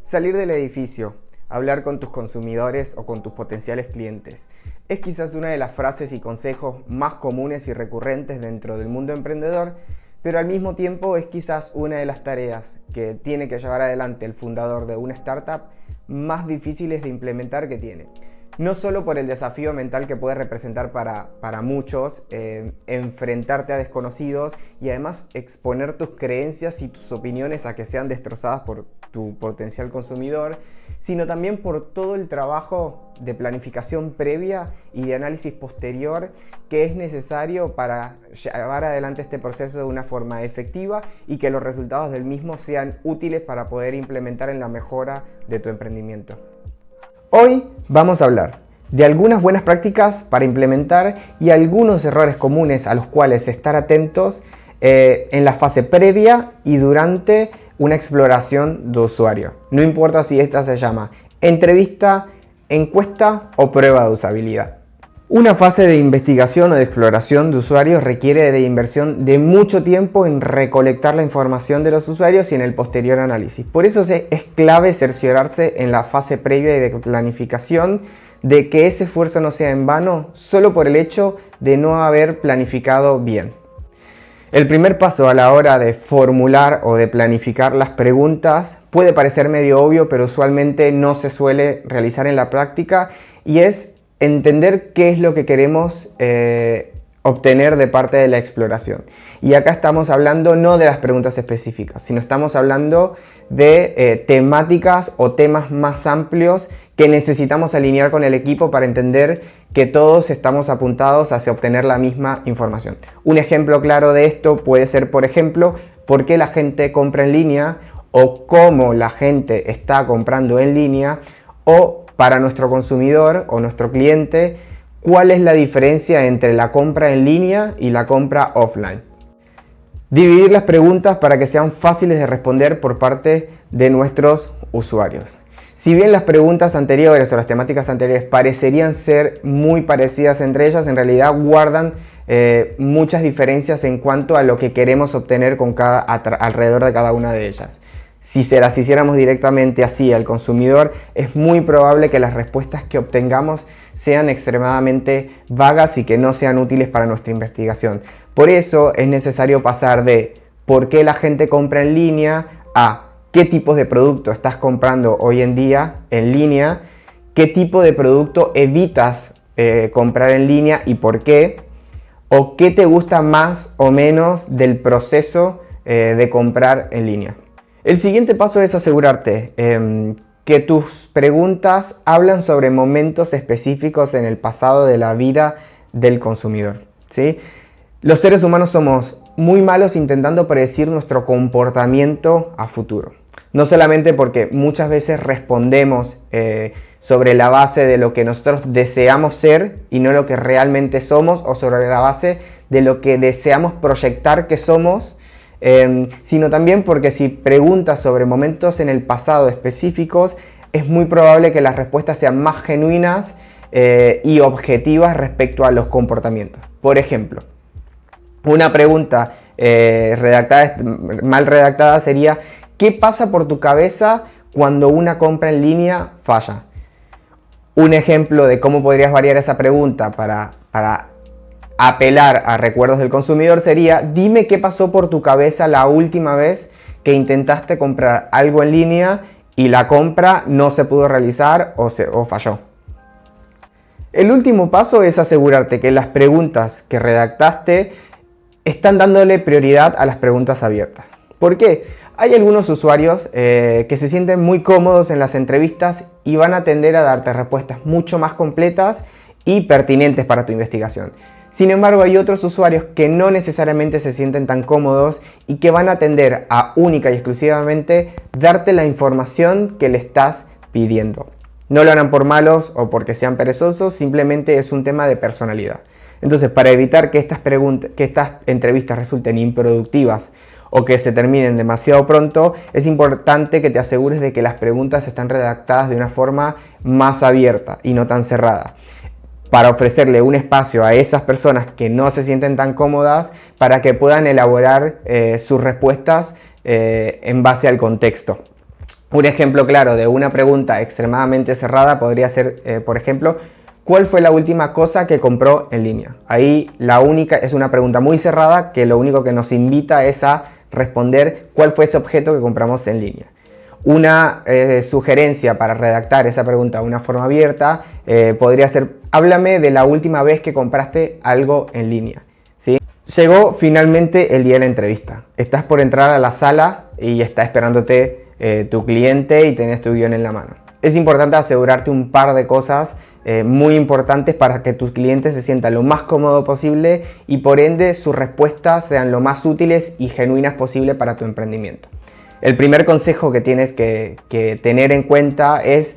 Salir del edificio, hablar con tus consumidores o con tus potenciales clientes, es quizás una de las frases y consejos más comunes y recurrentes dentro del mundo emprendedor, pero al mismo tiempo es quizás una de las tareas que tiene que llevar adelante el fundador de una startup más difíciles de implementar que tiene. No solo por el desafío mental que puede representar para muchos, enfrentarte a desconocidos y además exponer tus creencias y tus opiniones a que sean destrozadas por tu potencial consumidor, sino también por todo el trabajo de planificación previa y de análisis posterior que es necesario para llevar adelante este proceso de una forma efectiva y que los resultados del mismo sean útiles para poder implementar en la mejora de tu emprendimiento. Hoy vamos a hablar de algunas buenas prácticas para implementar y algunos errores comunes a los cuales estar atentos en la fase previa y durante una exploración de usuario. No importa si esta se llama entrevista, encuesta o prueba de usabilidad. Una fase de investigación o de exploración de usuarios requiere de inversión de mucho tiempo en recolectar la información de los usuarios y en el posterior análisis. Por eso es clave cerciorarse en la fase previa y de planificación de que ese esfuerzo no sea en vano solo por el hecho de no haber planificado bien. El primer paso a la hora de formular o de planificar las preguntas puede parecer medio obvio, pero usualmente no se suele realizar en la práctica, y es entender qué es lo que queremos obtener de parte de la exploración. Y acá estamos hablando no de las preguntas específicas, sino estamos hablando de temáticas o temas más amplios que necesitamos alinear con el equipo para entender que todos estamos apuntados hacia obtener la misma información. Un ejemplo claro de esto puede ser, por ejemplo, por qué la gente compra en línea o cómo la gente está comprando en línea, o para nuestro consumidor o nuestro cliente, ¿cuál es la diferencia entre la compra en línea y la compra offline? Dividir las preguntas para que sean fáciles de responder por parte de nuestros usuarios. Si bien las preguntas anteriores o las temáticas anteriores parecerían ser muy parecidas entre ellas, en realidad guardan muchas diferencias en cuanto a lo que queremos obtener alrededor de cada una de ellas. Si se las hiciéramos directamente así al consumidor, es muy probable que las respuestas que obtengamos sean extremadamente vagas y que no sean útiles para nuestra investigación. Por eso es necesario pasar de por qué la gente compra en línea a qué tipos de producto estás comprando hoy en día en línea, qué tipo de producto evitas comprar en línea y por qué, o qué te gusta más o menos del proceso de comprar en línea. El siguiente paso es asegurarte que tus preguntas hablan sobre momentos específicos en el pasado de la vida del consumidor, ¿sí? Los seres humanos somos muy malos intentando predecir nuestro comportamiento a futuro. No solamente porque muchas veces respondemos sobre la base de lo que nosotros deseamos ser y no lo que realmente somos, o sobre la base de lo que deseamos proyectar que somos, sino también porque si preguntas sobre momentos en el pasado específicos, es muy probable que las respuestas sean más genuinas y objetivas respecto a los comportamientos. Por ejemplo, una pregunta mal redactada sería: ¿qué pasa por tu cabeza cuando una compra en línea falla? Un ejemplo de cómo podrías variar esa pregunta para apelar a recuerdos del consumidor sería: dime qué pasó por tu cabeza la última vez que intentaste comprar algo en línea y la compra no se pudo realizar o falló. El último paso es asegurarte que las preguntas que redactaste están dándole prioridad a las preguntas abiertas. ¿Por qué? Hay algunos usuarios que se sienten muy cómodos en las entrevistas y van a tender a darte respuestas mucho más completas y pertinentes para tu investigación. Sin embargo, hay otros usuarios que no necesariamente se sienten tan cómodos y que van a tender a única y exclusivamente darte la información que le estás pidiendo. No lo harán por malos o porque sean perezosos, simplemente es un tema de personalidad. Entonces, para evitar que estas entrevistas resulten improductivas o que se terminen demasiado pronto, es importante que te asegures de que las preguntas están redactadas de una forma más abierta y no tan cerrada, para ofrecerle un espacio a esas personas que no se sienten tan cómodas para que puedan elaborar sus respuestas en base al contexto. Un ejemplo claro de una pregunta extremadamente cerrada podría ser, por ejemplo, ¿cuál fue la última cosa que compró en línea? Ahí la única es una pregunta muy cerrada que lo único que nos invita es a responder cuál fue ese objeto que compramos en línea. Una sugerencia para redactar esa pregunta de una forma abierta podría ser: háblame de la última vez que compraste algo en línea. ¿Sí? Llegó finalmente el día de la entrevista. Estás por entrar a la sala y está esperándote tu cliente y tenés tu guión en la mano. Es importante asegurarte un par de cosas muy importantes para que tus clientes se sientan lo más cómodo posible y por ende sus respuestas sean lo más útiles y genuinas posible para tu emprendimiento. El primer consejo que tienes que tener en cuenta es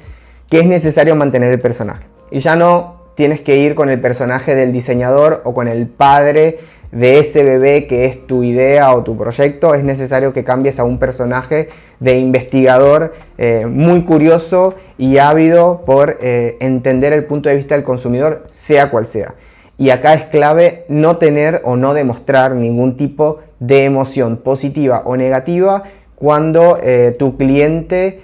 que es necesario mantener el personaje. Y ya no tienes que ir con el personaje del diseñador o con el padre de ese bebé que es tu idea o tu proyecto. Es necesario que cambies a un personaje de investigador muy curioso y ávido por entender el punto de vista del consumidor, sea cual sea. Y acá es clave no tener o no demostrar ningún tipo de emoción positiva o negativa cuando tu cliente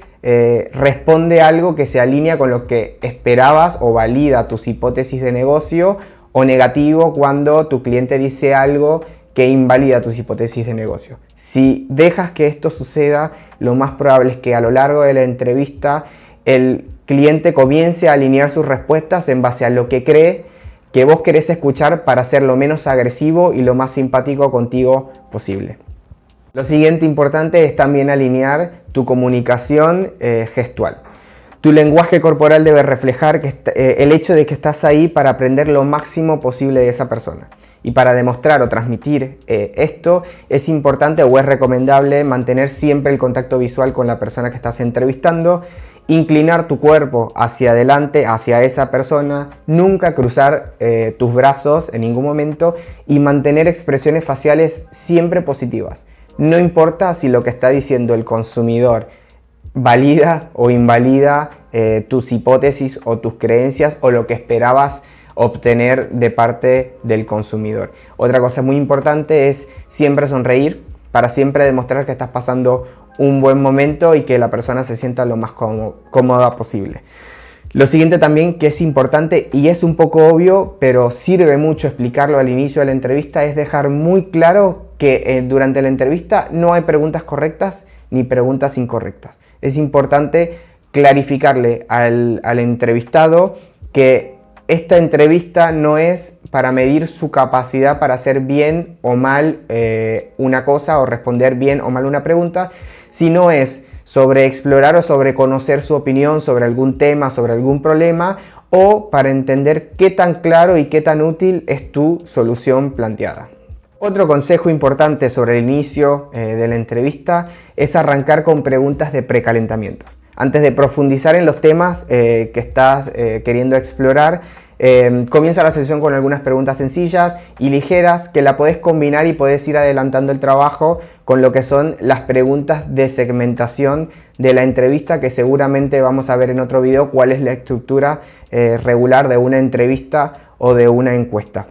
responde algo que se alinea con lo que esperabas o valida tus hipótesis de negocio, o negativo cuando tu cliente dice algo que invalida tus hipótesis de negocio. Si dejas que esto suceda, lo más probable es que a lo largo de la entrevista el cliente comience a alinear sus respuestas en base a lo que cree que vos querés escuchar para ser lo menos agresivo y lo más simpático contigo posible. Lo siguiente importante es también alinear tu comunicación gestual. Tu lenguaje corporal debe reflejar el hecho de que estás ahí para aprender lo máximo posible de esa persona. Y para demostrar o transmitir esto es importante o es recomendable mantener siempre el contacto visual con la persona que estás entrevistando, inclinar tu cuerpo hacia adelante, hacia esa persona, nunca cruzar tus brazos en ningún momento y mantener expresiones faciales siempre positivas. No importa si lo que está diciendo el consumidor valida o invalida tus hipótesis o tus creencias o lo que esperabas obtener de parte del consumidor. Otra cosa muy importante es siempre sonreír para siempre demostrar que estás pasando un buen momento y que la persona se sienta lo más cómoda posible. Lo siguiente también que es importante y es un poco obvio, pero sirve mucho explicarlo al inicio de la entrevista, es dejar muy claro que durante la entrevista no hay preguntas correctas ni preguntas incorrectas. Es importante clarificarle al entrevistado que esta entrevista no es para medir su capacidad para hacer bien o mal una cosa o responder bien o mal una pregunta, sino es sobre explorar o sobre conocer su opinión sobre algún tema, sobre algún problema, o para entender qué tan claro y qué tan útil es tu solución planteada. Otro consejo importante sobre el inicio de la entrevista es arrancar con preguntas de precalentamiento. Antes de profundizar en los temas que estás queriendo explorar, comienza la sesión con algunas preguntas sencillas y ligeras que la podés combinar y podés ir adelantando el trabajo con lo que son las preguntas de segmentación de la entrevista, que seguramente vamos a ver en otro video cuál es la estructura regular de una entrevista o de una encuesta.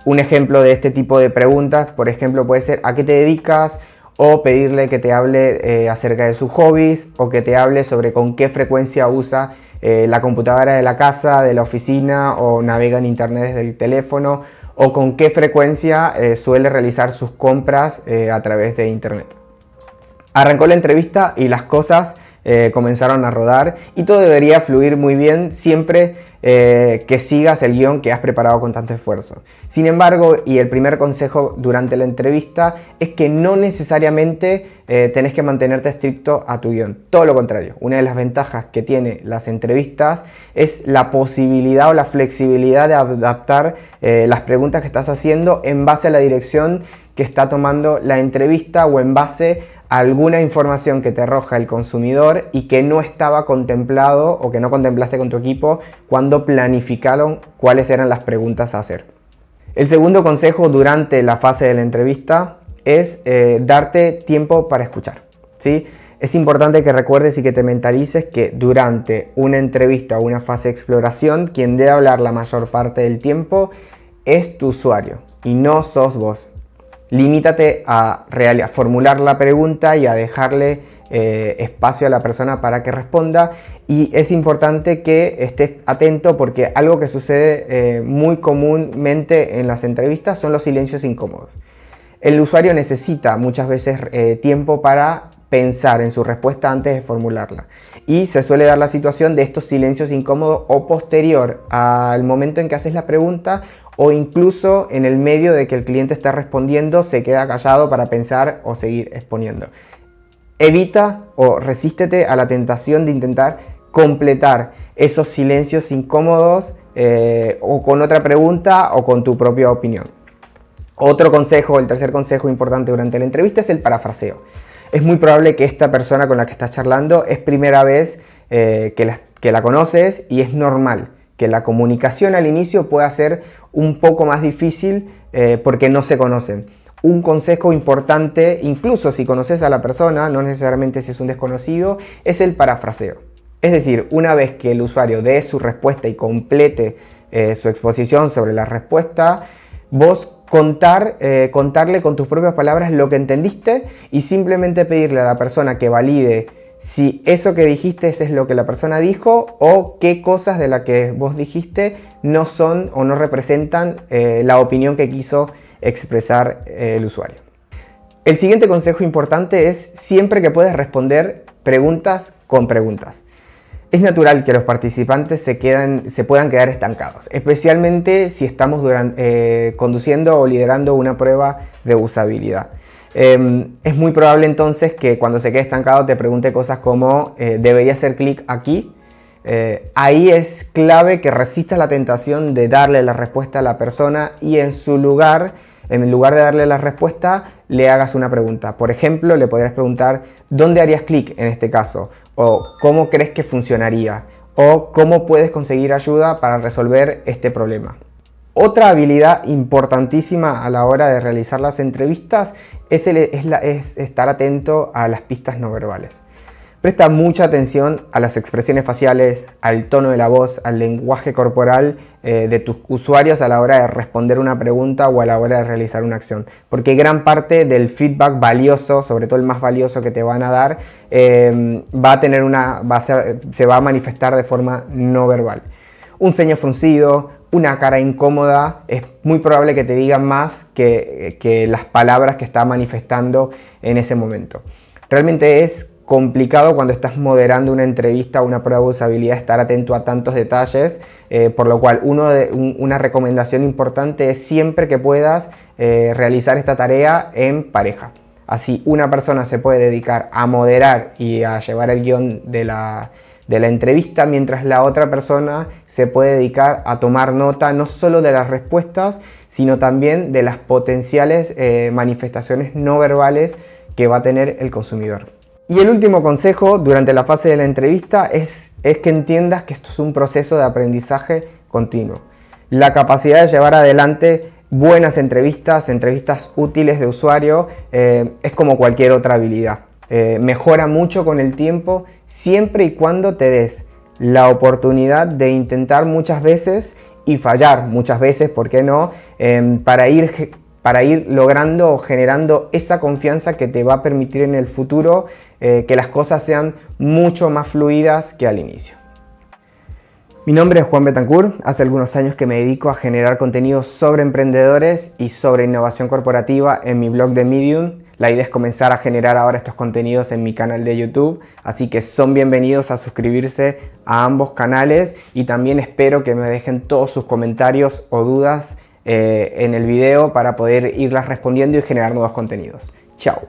Un ejemplo de este tipo de preguntas, por ejemplo, puede ser ¿a qué te dedicas? O pedirle que te hable acerca de sus hobbies, o que te hable sobre con qué frecuencia usa la computadora de la casa, de la oficina, o navega en internet desde el teléfono, o con qué frecuencia suele realizar sus compras a través de internet. Arrancó la entrevista y las cosas comenzaron a rodar y todo debería fluir muy bien siempre que sigas el guión que has preparado con tanto esfuerzo. Sin embargo, y el primer consejo durante la entrevista es que no necesariamente tenés que mantenerte estricto a tu guión. Todo lo contrario, una de las ventajas que tiene las entrevistas es la posibilidad o la flexibilidad de adaptar las preguntas que estás haciendo en base a la dirección que está tomando la entrevista o en base a alguna información que te arroja el consumidor y que no estaba contemplado o que no contemplaste con tu equipo cuando planificaron cuáles eran las preguntas a hacer. El segundo consejo durante la fase de la entrevista es darte tiempo para escuchar, ¿sí? Es importante que recuerdes y que te mentalices que durante una entrevista o una fase de exploración, quien debe hablar la mayor parte del tiempo es tu usuario y no sos vos. Limítate a formular la pregunta y a dejarle espacio a la persona para que responda, y es importante que estés atento porque algo que sucede muy comúnmente en las entrevistas son los silencios incómodos. El usuario necesita muchas veces tiempo para pensar en su respuesta antes de formularla, y se suele dar la situación de estos silencios incómodos o posterior al momento en que haces la pregunta, o incluso en el medio de que el cliente está respondiendo se queda callado para pensar o seguir exponiendo. Evita o resístete a la tentación de intentar completar esos silencios incómodos o con otra pregunta o con tu propia opinión. Otro consejo, el tercer consejo importante durante la entrevista, es el parafraseo. Es muy probable que esta persona con la que estás charlando es primera vez que la conoces, y es normal que la comunicación al inicio pueda ser un poco más difícil porque no se conocen. Un consejo importante, incluso si conoces a la persona, no necesariamente si es un desconocido, es el parafraseo. Es decir, una vez que el usuario dé su respuesta y complete su exposición sobre la respuesta, vos contarle con tus propias palabras lo que entendiste, y simplemente pedirle a la persona que valide si eso que dijiste es lo que la persona dijo, o qué cosas de la que vos dijiste no son o no representan la opinión que quiso expresar el usuario. El siguiente consejo importante es siempre que puedas responder preguntas con preguntas. Es natural que los participantes se puedan quedar estancados, especialmente si estamos conduciendo o liderando una prueba de usabilidad. Es muy probable entonces que cuando se quede estancado te pregunte cosas como ¿debería hacer clic aquí? Ahí es clave que resistas la tentación de darle la respuesta a la persona, y en lugar de darle la respuesta, le hagas una pregunta. Por ejemplo, le podrías preguntar ¿dónde harías clic en este caso? O ¿cómo crees que funcionaría? O ¿cómo puedes conseguir ayuda para resolver este problema? Otra habilidad importantísima a la hora de realizar las entrevistas es estar atento a las pistas no verbales. Presta mucha atención a las expresiones faciales, al tono de la voz, al lenguaje corporal de tus usuarios a la hora de responder una pregunta o a la hora de realizar una acción. Porque gran parte del feedback valioso, sobre todo el más valioso que te van a dar, se va a manifestar de forma no verbal. Un ceño fruncido, una cara incómoda, es muy probable que te digan más que las palabras que está manifestando en ese momento. Realmente es complicado cuando estás moderando una entrevista o una prueba de usabilidad estar atento a tantos detalles, por lo cual una recomendación importante es siempre que puedas realizar esta tarea en pareja. Así una persona se puede dedicar a moderar y a llevar el guión de la entrevista, mientras la otra persona se puede dedicar a tomar nota no solo de las respuestas, sino también de las potenciales manifestaciones no verbales que va a tener el consumidor. Y el último consejo durante la fase de la entrevista es que entiendas que esto es un proceso de aprendizaje continuo. La capacidad de llevar adelante buenas entrevistas útiles de usuario, es como cualquier otra habilidad. Mejora mucho con el tiempo siempre y cuando te des la oportunidad de intentar muchas veces y fallar muchas veces, ¿por qué no? Para ir logrando o generando esa confianza que te va a permitir en el futuro que las cosas sean mucho más fluidas que al inicio. Mi nombre es Juan Betancourt, hace algunos años que me dedico a generar contenidos sobre emprendedores y sobre innovación corporativa en mi blog de Medium. La idea es comenzar a generar ahora estos contenidos en mi canal de YouTube, así que son bienvenidos a suscribirse a ambos canales, y también espero que me dejen todos sus comentarios o dudas en el video para poder irlas respondiendo y generar nuevos contenidos. Chao.